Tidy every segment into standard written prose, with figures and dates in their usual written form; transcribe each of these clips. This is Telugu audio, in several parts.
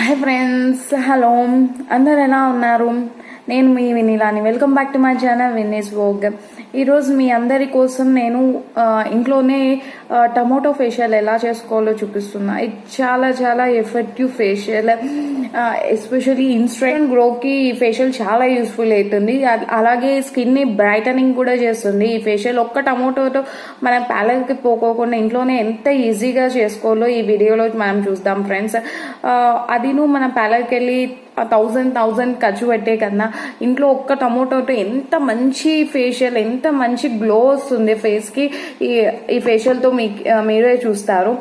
Hi friends, hello. అందరు ఎలా ఉన్నారు? నేను మీ వినీలాని. Welcome back to my channel Vinnie's vlog. ఈరోజు మీ అందరి కోసం నేను ఇంట్లోనే టమోటో ఫేషియల్ ఎలా చేసుకోవాలో చూపిస్తున్నా. ఇది చాలా చాలా ఎఫెక్టివ్ ఫేషియల్. ఎస్పెషల్లీ ఇన్స్టెంట్ గ్రోకి ఈ ఫేషియల్ చాలా యూస్ఫుల్ అవుతుంది. అలాగే స్కిన్ ని బ్రైటనింగ్ కూడా చేస్తుంది. ఈ ఫేషియల్ ఒక్క టమోటోతో మనం ప్యాలెట్కి పోకోకుండా ఇంట్లోనే ఎంత ఈజీగా చేసుకోవాలో ఈ వీడియోలో మనం చూద్దాం ఫ్రెండ్స్. అదిను మనం ప్యాలెట్కి వెళ్ళి 1000 ఖర్చు పెట్టే కన్నా ఇంట్లో ఒక్క టమోటోతో ఎంత మంచి ఫేషియల్, ఎంత మంచి గ్లో వస్తుంది ఫేస్ కి ఈ ఫేషియల్ తో మీరే చూస్తారు.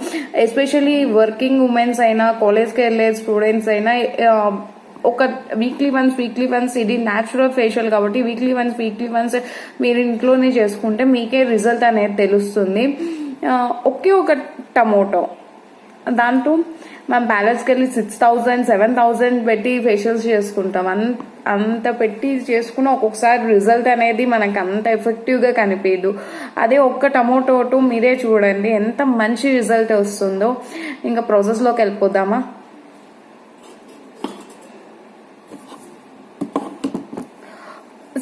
ఎస్పెషల్లీ వర్కింగ్ ఉమెన్స్ అయినా, కాలేజ్కి వెళ్ళే స్టూడెంట్స్ అయినా ఒక వీక్లీ వన్స్ ఇది న్యాచురల్ ఫేషియల్ కాబట్టి వీక్లీ వన్స్ మీరు ఇంట్లోనే చేసుకుంటే మీకే రిజల్ట్ అనేది తెలుస్తుంది. ఒకే ఒక టమోటో దాంతో మనం ప్యాలెట్స్కి వెళ్ళి 6000 7000 పెట్టి ఫేషియల్స్ చేసుకుంటాం. అంత పెట్టి చేసుకున్న ఒక్కొక్కసారి రిజల్ట్ అనేది మనకు అంత ఎఫెక్టివ్గా కనిపించదు. అదే ఒక్క టమోటో మీరే చూడండి ఎంత మంచి రిజల్ట్ వస్తుందో. ఇంకా ప్రాసెస్లోకి వెళ్ళిపోదామా?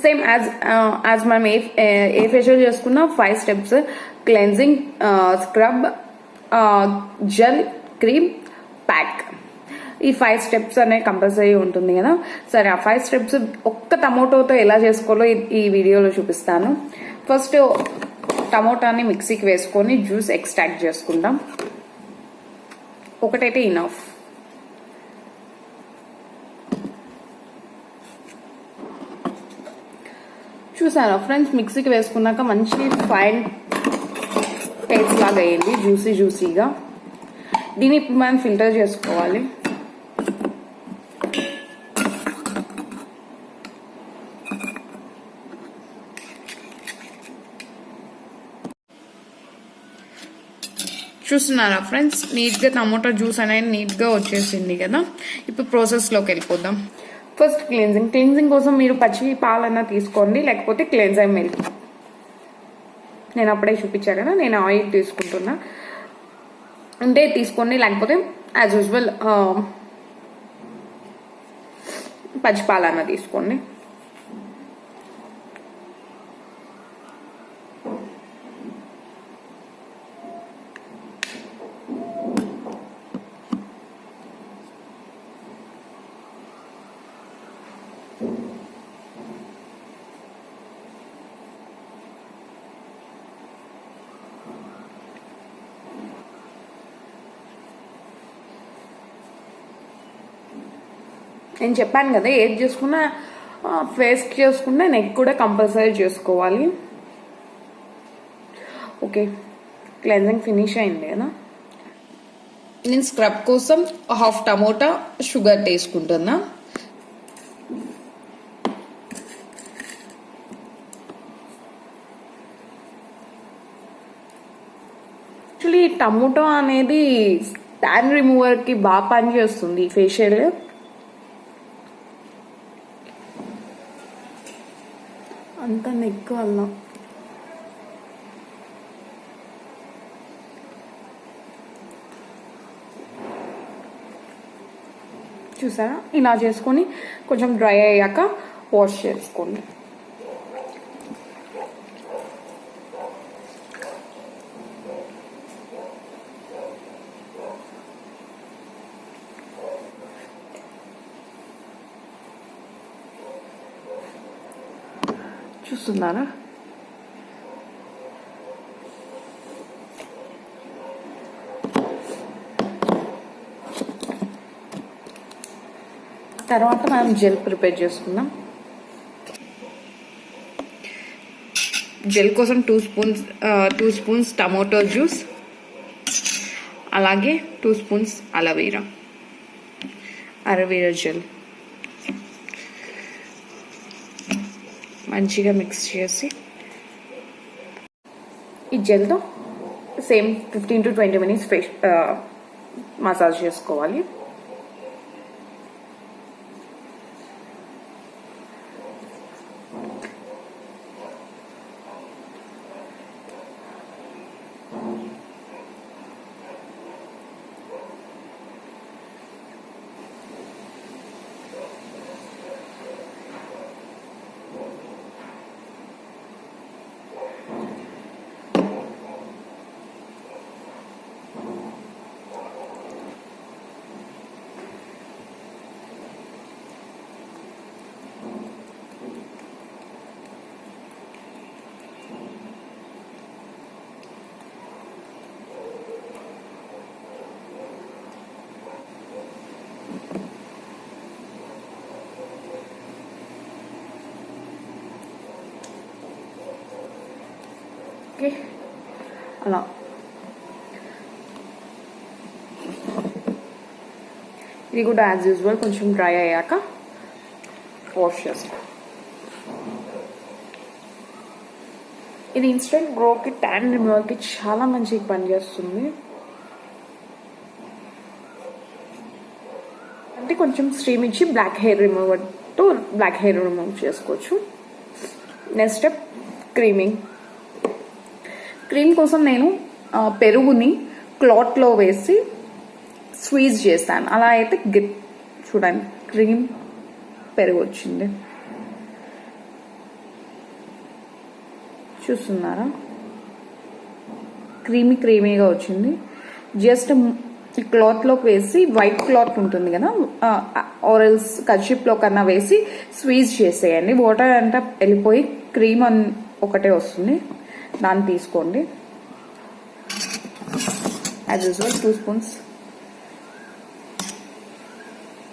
సేమ్ యాజ్ మనం ఏ ఫేషియల్ చేసుకున్నా 5 steps: cleansing, scrub, gel, cream, pack. ఈ 5 స్టెప్స్ అనేవి కంపల్సరీ ఉంటుంది కదా. సరే, ఆ 5 స్టెప్స్ ఒక్క టమోటోతో ఎలా చేసుకోవాలో ఈ వీడియోలో చూపిస్తాను. ఫస్ట్ టమోటాని మిక్సీకి వేసుకొని జ్యూస్ ఎక్స్ట్రాక్ట్ చేసుకుందాం. ఒకటైతే ఇనఫ్. చూసారా ఫ్రెండ్స్, మిక్సీకి వేసుకున్నాక మంచి ఫైన్ పేస్ట్ లాగా అయ్యింది, జ్యూసీగా. దీన్ని ఇప్పుడు మనం ఫిల్టర్ చేసుకోవాలి. చూస్తున్నారా ఫ్రెండ్స్, నీట్గా టమోటా జ్యూస్ అనేది నీట్గా వచ్చేసింది కదా. ఇప్పుడు ప్రాసెస్లోకి వెళ్ళిపోదాం. ఫస్ట్ క్లెన్జింగ్ కోసం మీరు పచ్చి పాలన్నా తీసుకోండి, లేకపోతే క్లెన్జర్ మిల్క్. నేను అప్పుడే చూపించా కదా, నేను ఆయిల్ తీసుకుంటున్నా అంటే తీసుకోండి, లేకపోతే యాజ్ యూజువల్ పచ్చి పాలన్నా తీసుకోండి. నేను చెప్పాను కదా, ఏది చేసుకున్నా ఫేస్ చేసుకున్నా నెక్ కూడా కంపల్సరీ చేసుకోవాలి. ఓకే, క్లెన్జింగ్ ఫినిష్ అయింది కదా. నేను స్క్రబ్ కోసం హాఫ్ టమోటా షుగర్ వేసుకుంటున్నా. యాక్చువల్లీ టమోటో అనేది ట్యాన్ రిమూవర్కి బాగా పనిచేస్తుంది ఈ ఫేషియల్. అంత నెక్ వల్ల చూసారా, ఇలా చేసుకొని కొంచెం డ్రై అయ్యాక వాష్ చేసుకోండి. చూస్తున్నారా, తర్వాత మనం జెల్ ప్రిపేర్ చేసుకుందాం. జెల్ కోసం 2 స్పూన్స్ టమోటో జ్యూస్, అలాగే 2 స్పూన్స్ అలోవెరా జెల్ మంచిగా మిక్స్ చేసి ఈ జెల్తో సేమ్ 15 to 20 minutes మసాజ్ చేసుకోవాలి. అలా. ఇది కూడా యాజ్ యూజువల్ కొంచెం డ్రై అయ్యాక వాష్ చేస్తాం. ఇది ఇన్స్టెంట్ గ్రోకి, ట్యాన్ రిమూవల్కి చాలా మంచిగా పనిచేస్తుంది. అంటే కొంచెం స్టీమ్ ఇచ్చి బ్లాక్ హెయిర్ రిమూవ్ చేసుకోవచ్చు. Next step creaming. క్రీమ్ కోసం నేను పెరుగుని క్లాత్లో వేసి స్క్వీజ్ చేస్తాను. అలా అయితే చూడండి క్రీమ్ పెరుగు వచ్చింది, చూస్తున్నారా? క్రీమీగా వచ్చింది. జస్ట్ ఈ క్లాత్లోకి వేసి, వైట్ క్లాత్ ఉంటుంది కదా, ఆరెల్స్ కర్చీప్లో కన్నా వేసి స్క్వీజ్ చేసేయండి. వాటర్ అంతా వెళ్ళిపోయి క్రీమ్ ఒకటే వస్తుంది. దాన్ని తీసుకోండి. As usual 2 spoons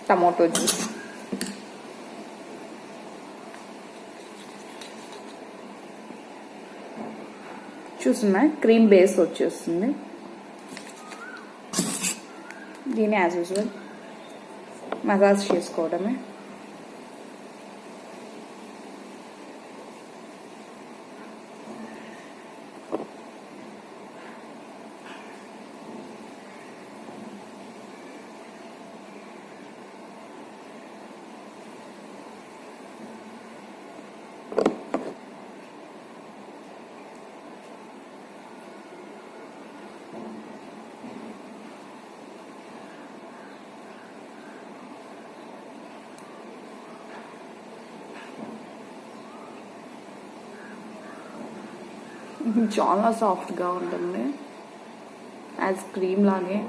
tomato juice, చూస్తున్నా క్రీమ్ బేస్ వచ్చేస్తుంది. దీన్ని యాజ్ యూజువల్ మసాజ్ చేసుకోవడమే. చాలా సాఫ్ట్గా ఉంటుంది, యాజ్ క్రీమ్ లాగే.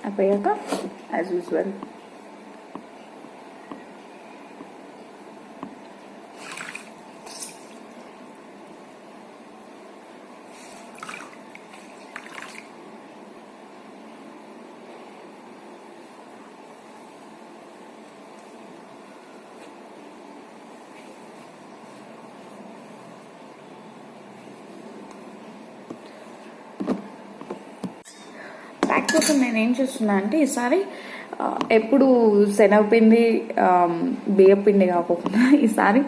అయిపోయాక యాజ్ యూజువల్ ప్యాక్ కోసం నేను ఏం చేస్తున్నా అంటే, ఈసారి ఎప్పుడు శనగపిండి బియ్యపిండి కాకుండా ఈసారి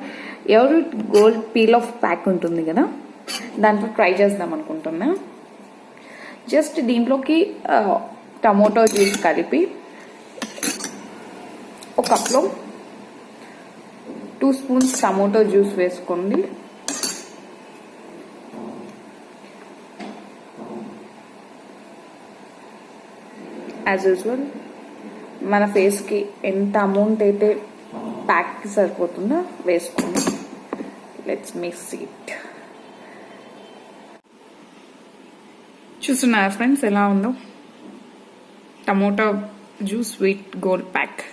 ఎవరు గోల్డ్ పీల్ ఆఫ్ ప్యాక్ ఉంటుంది కదా, దాంట్లో ట్రై చేద్దాం అనుకుంటున్నా. జస్ట్ దీంట్లోకి టమోటో జ్యూస్ కలిపి ఒక కప్లో 2 స్పూన్స్ టమోటో జ్యూస్ వేసుకోండి. యాజ్ యూజువల్ మన ఫేస్కి ఎంత అమౌంట్ అయితే ప్యాక్కి సరిపోతుందో వేసుకోండి. Let's mix it. చూస్తున్నారా ఫ్రెండ్స్ ఎలా ఉందో tomato juice sweet gold pack.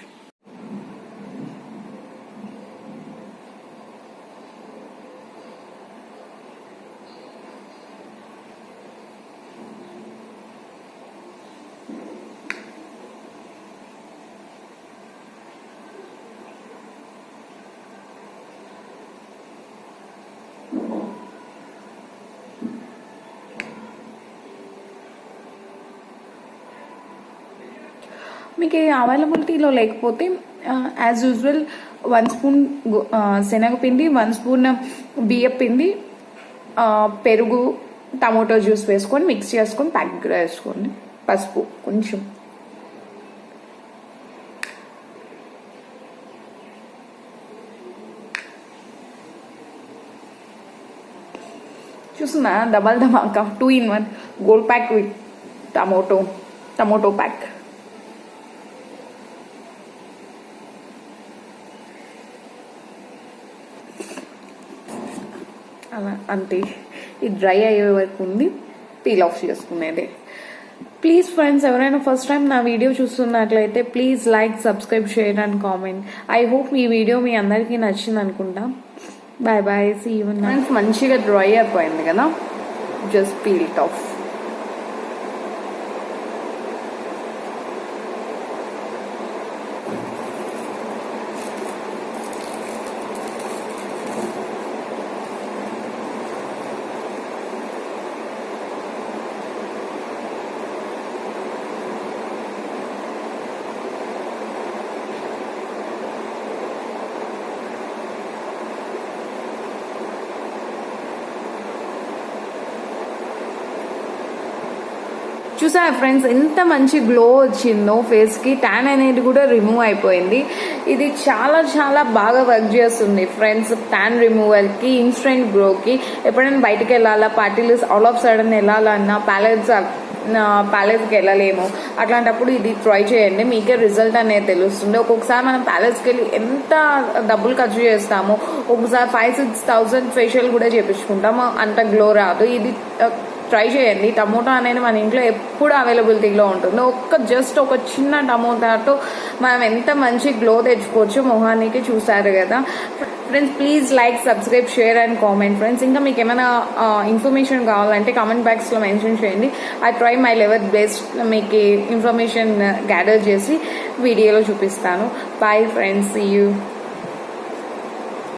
మీకు అవైలబిలిటీలో లేకపోతే యాజ్ యూజువల్ 1 స్పూన్ శనగపిండి, 1 స్పూన్ బియ్యపిండి, పెరుగు, టమాటో జ్యూస్ వేసుకొని మిక్స్ చేసుకొని ప్యాక్ వేసుకోండి. పసుపు కొంచెం. చూస్తున్నా డబల్ ధమాకా 2 in 1 gold pack with tomato pack. అలా అంతే. ఇది డ్రై అయ్యే వరకు ఉంది, పీల్ ఆఫ్ చేసుకునేది. ప్లీజ్ ఫ్రెండ్స్, ఎవరైనా ఫస్ట్ టైం నా వీడియో చూస్తున్నట్లయితే please like, subscribe, share and comment. I hope ఈ వీడియో మీ అందరికీ నచ్చింది అనుకుంటా. Bye bye, see you. Friends, మంచిగా డ్రై అయిపోయింది కదా, జస్ట్ పీల్ ఇట్ ఆఫ్. చూసారా ఫ్రెండ్స్, ఎంత మంచి గ్లో వచ్చిందో ఫేస్కి. ట్యాన్ అనేది కూడా రిమూవ్ అయిపోయింది. ఇది చాలా చాలా బాగా వర్క్ చేస్తుంది ఫ్రెండ్స్, ట్యాన్ రిమూవల్కి, ఇన్స్టెంట్ గ్లోకి. ఎప్పుడైనా బయటకు వెళ్ళాలా, పార్టీలు ఆల్ ఆఫ్ సడన్ వెళ్ళాలన్నా, ప్యాలెస్కి వెళ్ళలేము, అట్లాంటప్పుడు ఇది ట్రై చేయండి, మీకే రిజల్ట్ అనేది తెలుస్తుంది. ఒక్కొక్కసారి మనం ప్యాలెస్కి వెళ్ళి ఎంత డబ్బులు ఖర్చు చేస్తామో, ఒకసారి 5,000-6,000 ఫేషియల్ కూడా చేపించుకుంటాము, అంత గ్లో రాదు. ఇది ట్రై చేయండి. టమోటా అనేది మన ఇంట్లో ఎప్పుడు అవైలబిలిటీలో ఉంటుంది. జస్ట్ ఒక చిన్న టమోటాతో మనం ఎంత మంచి గ్లో తెచ్చుకోవచ్చు మొహానికి. చూసారు కదా friends, please like, subscribe, share and comment friends. ఇంకా మీకు ఏమైనా ఇన్ఫర్మేషన్ కావాలంటే కామెంట్ బాక్స్లో మెన్షన్ చేయండి. I try my level best మీకు ఇన్ఫర్మేషన్ గ్యాదర్ చేసి వీడియోలో చూపిస్తాను. Bye friends, see you.